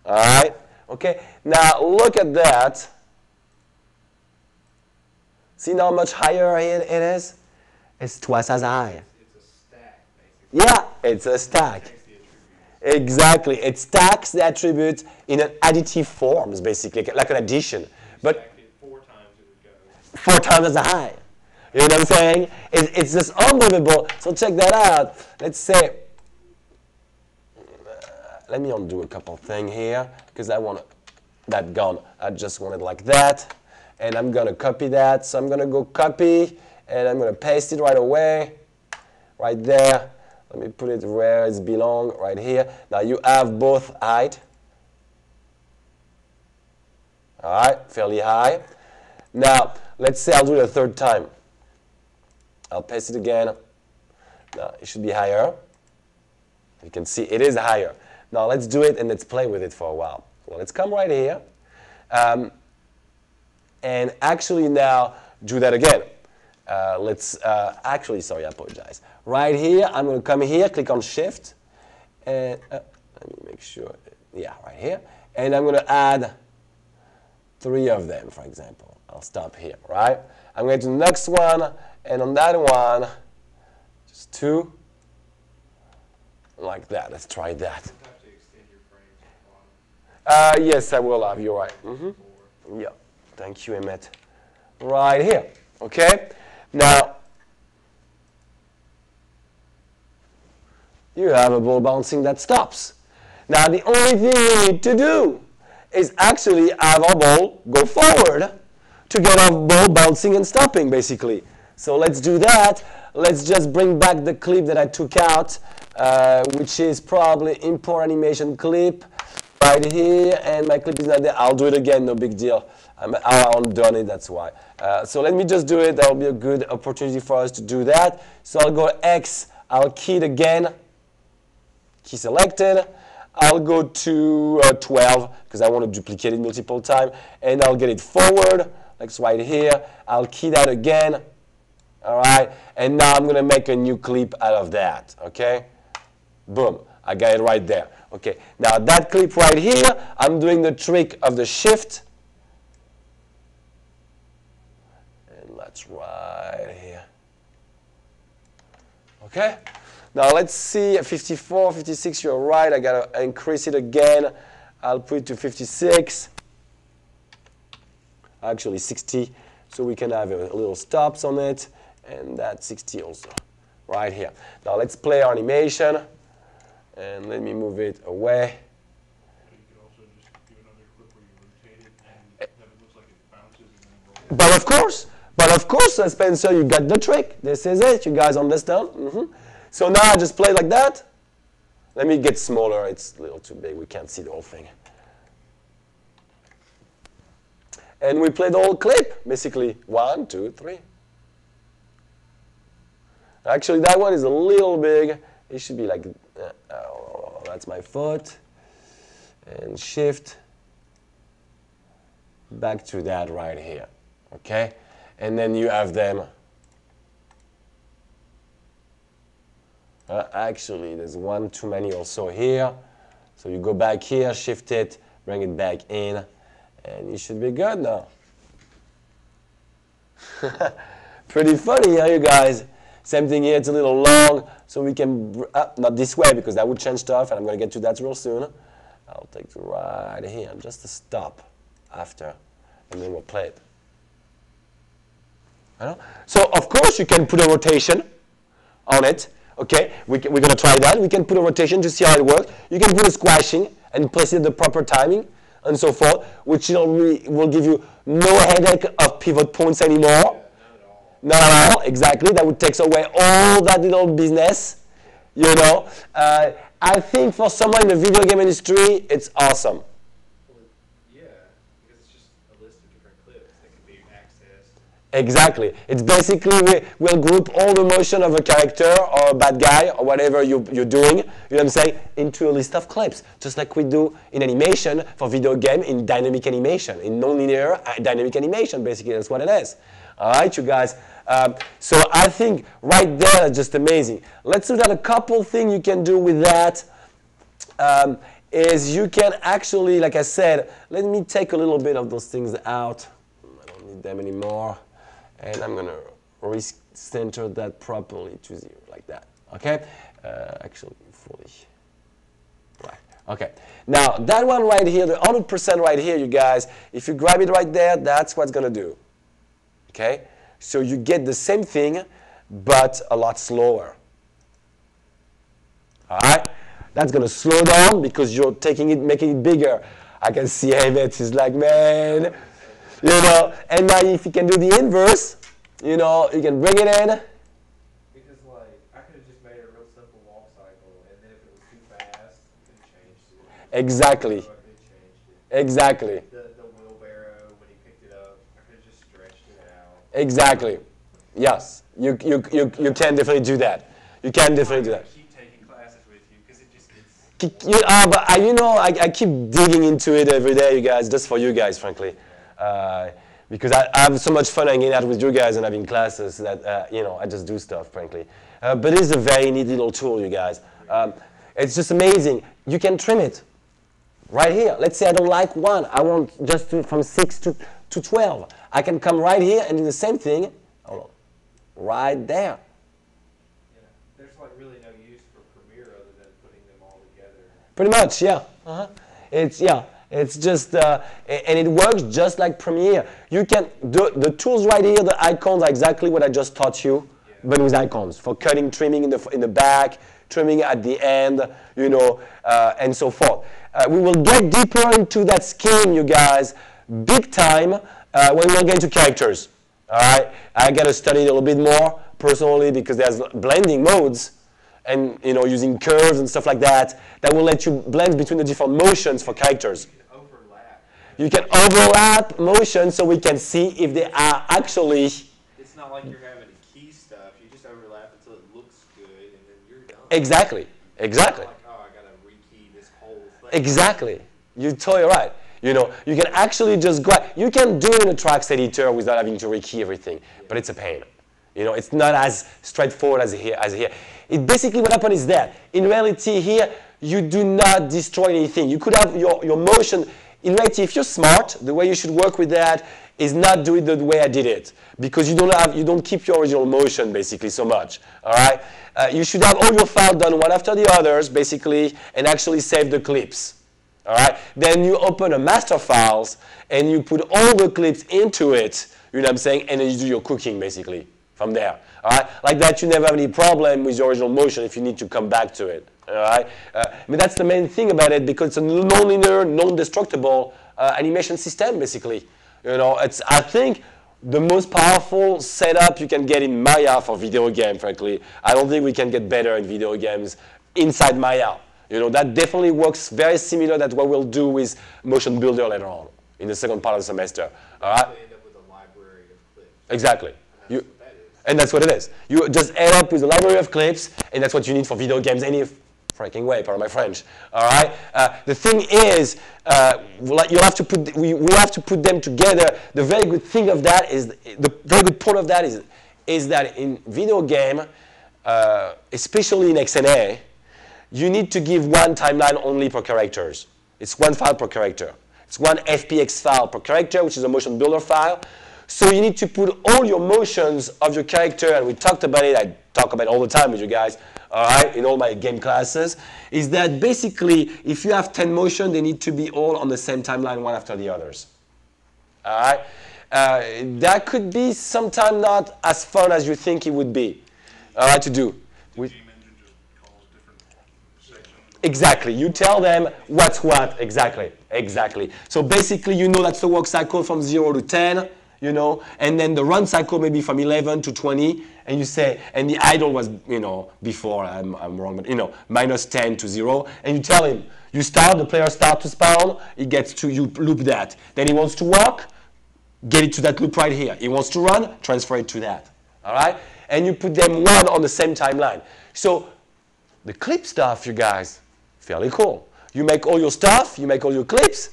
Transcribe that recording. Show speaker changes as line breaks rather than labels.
All right? Okay, now look at that. See how much higher it is? It's twice as high.
It's a stack, basically.
Yeah, it's a stack. Exactly. It stacks the attributes in an additive forms, basically, like an addition. But
4 times it would go.
4 times as high. You know what I'm saying? It's just unbelievable. So check that out. Let's say, let me undo a couple things here, because I want that gone. I just want it like that. And I'm going to copy that. So I'm going to go copy, and I'm going to paste it right away, right there. Let me put it where it belongs, right here. Now you have both height. All right, fairly high. Now, let's say I'll do it a third time. I'll paste it again. Now, it should be higher. You can see it is higher. Now, let's do it and let's play with it for a while. Well, let's come right here. And actually now do that again. Actually, sorry, I apologize. Right here, I'm going to come here, click on Shift. And let me make sure. Yeah, right here. And I'm going to add 3 of them, for example. I'll stop here, right? I'm going to the next one. And on that one, just 2. Like that. Let's try that.
You have to extend your frames.
Yes, I will have. You're right. Yeah. Thank you, Emmett. Right here. Okay? Now, you have a ball bouncing that stops. Now, the only thing you need to do is actually have our ball go forward to get our ball bouncing and stopping, basically. So let's do that. Let's just bring back the clip that I took out, which is probably import animation clip right here, and my clip is not there. I'll do it again, no big deal. I haven't done it, that's why. So let me just do it. That will be a good opportunity for us to do that. So I'll go X, I'll key it again, key selected. I'll go to 12, because I want to duplicate it multiple times, and I'll get it forward, like right here. I'll key that again, all right? And now I'm going to make a new clip out of that, okay? Boom, I got it right there. Okay, now that clip right here, I'm doing the trick of the shift. And that's right here. Okay, now let's see, 54, 56, you're right. I got to increase it again. I'll put it to 56. Actually 60, so we can have a little stops on it. And that's 60 also, right here. Now let's play our animation. And let me move it away.
You could also just do another clip where you rotate it and that it looks like it bounces and then rolls.
But of course, Spencer, you got the trick. This is it. You guys understand? So now I just play like that. Let me get smaller. It's a little too big. We can't see the whole thing. And we play the whole clip, basically. 1, 2, 3. Actually, that one is a little big. It should be like, that's my foot. And shift back to that right here. Okay? And then you have them. Actually, there's one too many also here. So you go back here, shift it, bring it back in, and you should be good now. Pretty funny, huh, you guys? Same thing here, it's a little long, so we can, not this way because that would change stuff, and I'm going to get to that real soon. I'll take it right here, just a stop after, and then we'll play it. So, of course, you can put a rotation on it. Okay, we're going to try that. We can put a rotation to see how it works. You can put a squashing and place it at the proper timing and so forth, which will give you no headache of pivot points anymore. Not at all, exactly. That would take away all that little business, you know. I think for someone in the video game industry, it's awesome.
Yeah, because it's just a list of different clips that can be accessed.
Exactly. It's basically, we'll group all the motion of a character or a bad guy or whatever you're doing, you know what I'm saying, into a list of clips, just like we do in animation for video game in dynamic animation, in nonlinear dynamic animation, basically. That's what it is. All right, you guys. So I think right there is just amazing. Let's look at a couple things you can do with that. is you can actually, like I said, let me take a little bit of those things out. I don't need them anymore. And I'm going to recenter that properly to 0, like that. Okay? Actually, fully. Right. Okay. Now, that one right here, the 100% right here, you guys, if you grab it right there, that's what's going to do. Okay? So you get the same thing, but a lot slower. All right? That's going to slow down because you're taking it, making it bigger. I can see Havet is like, man, you know. And now if you can do the inverse, you know, you can bring it in.
Because, like, I could have just made a real simple walk cycle, and then if it was too fast, you could have changed it.
Exactly. Exactly.
The wheelbarrow, when he picked it up, I could have just stretched it out.
Exactly. Yes. You can definitely do that. You can definitely do that.
Keep taking classes with you, because it just gets...
But you know, I keep digging into it every day, you guys, just for you guys, frankly. Because I have so much fun hanging out with you guys and having classes that, you know, I just do stuff, frankly. But it is a very neat little tool, you guys. It's just amazing. You can trim it right here. Let's say I don't like one. I want just from 6 to 12. I can come right here and do the same thing. Hold on. Right there.
Yeah. There's, like, really no use for Premiere other than putting them all together.
Pretty much, yeah. It's just, and it works just like Premiere. You can do the tools right here. The icons are exactly what I just taught you, but with icons for cutting, trimming in the back, trimming at the end, you know, and so forth. We will get deeper into that scheme, you guys, big time when we'll get into characters. All right, I got to study it a little bit more personally because there's blending modes. And, you know, using curves and stuff like that, that will let you blend between the different motions for characters. You can overlap motions so we can see if they are actually...
It's not like you're having to key stuff. You just overlap until it looks good, and then you're done.
Exactly. Exactly.
Like, oh, I got to rekey this whole thing.
Exactly. You're totally right. You know, you can actually just grab... You can do it in a Trax editor without having to rekey everything, but it's a pain. You know, it's not as straightforward as here. It basically what happened is that in reality here you do not destroy anything. You could have your motion. In reality, if you're smart, the way you should work with that is not do it the way I did it because you don't keep your original motion basically so much. All right, you should have all your files done one after the others basically and actually save the clips. All right, then you open a master files and you put all the clips into it. You know what I'm saying, and then you do your cooking basically from there. All right, like that, you never have any problem with your original motion if you need to come back to it. All right, I mean that's the main thing about it because it's a non-linear, non-destructible animation system, basically. You know, it's I think the most powerful setup you can get in Maya for video game. Frankly, I don't think we can get better in video games inside Maya. You know, that definitely works very similar to what we'll do with Motion Builder later on in the second part of the semester. All right.
End up with a library of clips.
Exactly. And that's what it is. You just end up with a library of clips, and that's what you need for video games any freaking way, pardon my French. All right. The thing is, you have to put we have to put them together. The very good thing of that is the very good point of that is that in video game, especially in XNA, you need to give one timeline only per characters. It's one file per character. It's one FPX file per character, which is a motion builder file. So you need to put all your motions of your character, and we talked about it, I talk about it all the time with you guys, all right, in all my game classes, is that basically if you have 10 motions, they need to be all on the same timeline, one after the others. All right? That could be sometimes not as fun as you think it would be, all right, to do. Exactly. You tell them what's what. Exactly. Exactly. So basically, you know that's the work cycle from 0 to 10, you know, and then the run cycle maybe from 11 to 20, and you say, and the idle was, you know, before, I'm wrong, but, you know, minus 10 to 0, and you tell him, you start, the player starts to spawn, he gets to, you loop that. Then he wants to walk, get it to that loop right here. He wants to run, transfer it to that. All right? And you put them one on the same timeline. So the clip stuff, you guys, fairly cool. You make all your stuff, you make all your clips,